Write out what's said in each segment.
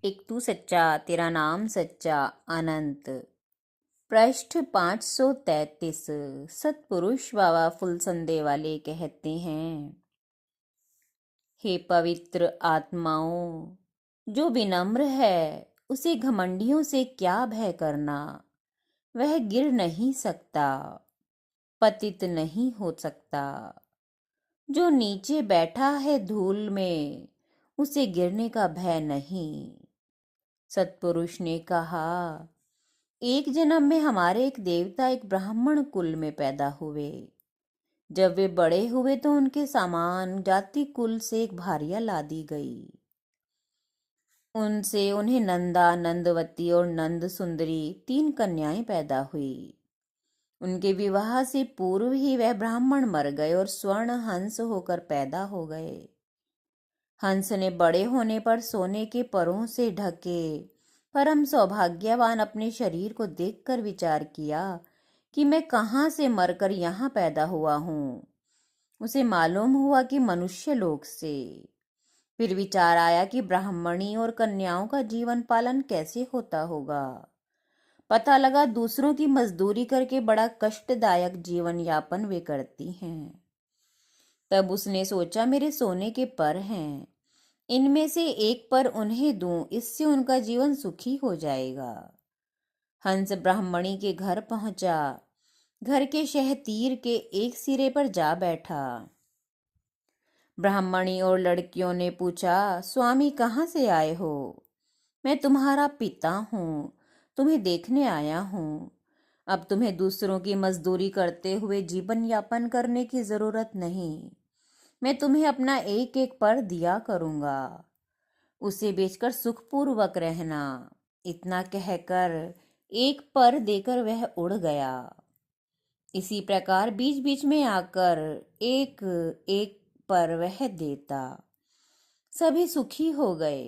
एक तू सच्चा तेरा नाम सच्चा अनंत। पृष्ठ 533। सतपुरुष बाबा फुलसंदे वाले कहते हैं, हे पवित्र आत्माओं, जो विनम्र है उसे घमंडियों से क्या भय करना। वह गिर नहीं सकता, पतित नहीं हो सकता। जो नीचे बैठा है धूल में, उसे गिरने का भय नहीं। सतपुरुष ने कहा, एक जन्म में हमारे एक देवता एक ब्राह्मण कुल में पैदा हुए। जब वे बड़े हुए तो उनके सामान जाति कुल से एक भारिया ला दी गई। उनसे उन्हें नंदा, नंदवती और नंद सुंदरी 3 कन्याएं पैदा हुई। उनके विवाह से पूर्व ही वह ब्राह्मण मर गए और स्वर्ण हंस होकर पैदा हो गए। हंस ने बड़े होने पर सोने के परों से ढके परम सौभाग्यवान अपने शरीर को देखकर विचार किया कि मैं कहाँ से मरकर यहाँ पैदा हुआ हूँ। उसे मालूम हुआ कि मनुष्य लोक से। फिर विचार आया कि ब्राह्मणी और कन्याओं का जीवन पालन कैसे होता होगा। पता लगा दूसरों की मजदूरी करके बड़ा कष्टदायक जीवन यापन वे करती हैं। तब उसने सोचा, मेरे सोने के पर हैं, इनमें से एक पर उन्हें दूं, इससे उनका जीवन सुखी हो जाएगा। हंस ब्राह्मणी के घर पहुंचा। घर के शहतीर के एक सिरे पर जा बैठा। ब्राह्मणी और लड़कियों ने पूछा, स्वामी कहाँ से आए हो? मैं तुम्हारा पिता हूँ, तुम्हें देखने आया हूँ। अब तुम्हें दूसरों की मजदूरी करते हुए जीवन यापन करने की जरूरत नहीं। मैं तुम्हें अपना एक एक पर दिया करूंगा, उसे बेचकर सुखपूर्वक रहना। इतना कहकर एक पर देकर वह उड़ गया। इसी प्रकार बीच बीच में आकर एक एक पर वह देता। सभी सुखी हो गए।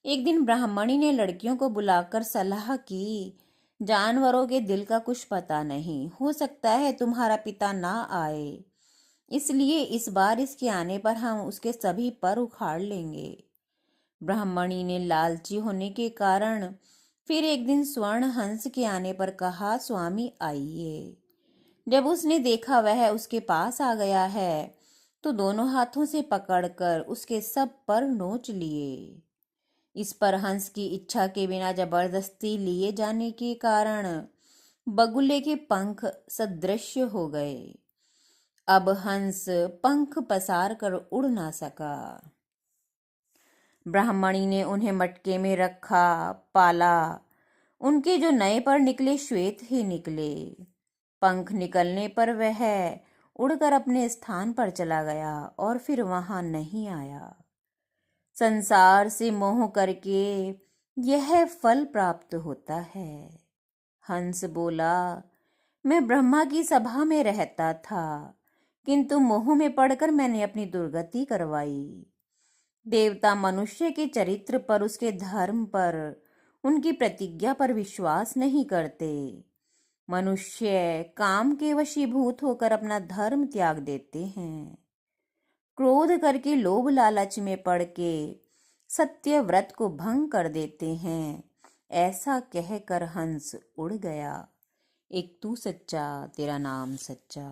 एक दिन ब्राह्मणी ने लड़कियों को बुलाकर सलाह की, जानवरों के दिल का कुछ पता नहीं, हो सकता है तुम्हारा पिता ना आए, इसलिए इस बार इसके आने पर हम उसके सभी पर उखाड़ लेंगे। ब्राह्मणी ने लालची होने के कारण फिर एक दिन स्वर्ण हंस के आने पर कहा, स्वामी आइए। जब उसने देखा वह उसके पास आ गया है तो दोनों हाथों से पकड़कर उसके सब पर नोच लिए। इस पर हंस की इच्छा के बिना जबरदस्ती लिए जाने के कारण बगुले के पंख सदृश हो गए। अब हंस पंख पसार कर उड़ ना सका। ब्राह्मणी ने उन्हें मटके में रखा, पाला। उनके जो नए पर निकले श्वेत ही निकले। पंख निकलने पर वह उड़कर अपने स्थान पर चला गया और फिर वहां नहीं आया। संसार से मोह करके यह फल प्राप्त होता है। हंस बोला, मैं ब्रह्मा की सभा में रहता था, किंतु मोह में पड़कर मैंने अपनी दुर्गति करवाई। देवता मनुष्य के चरित्र पर, उसके धर्म पर, उनकी प्रतिज्ञा पर विश्वास नहीं करते। मनुष्य काम के वशीभूत होकर अपना धर्म त्याग देते हैं। क्रोध करके लोभ लालच में पड़ के सत्य व्रत को भंग कर देते हैं। ऐसा कहकर हंस उड़ गया। एक तू सच्चा तेरा नाम सच्चा।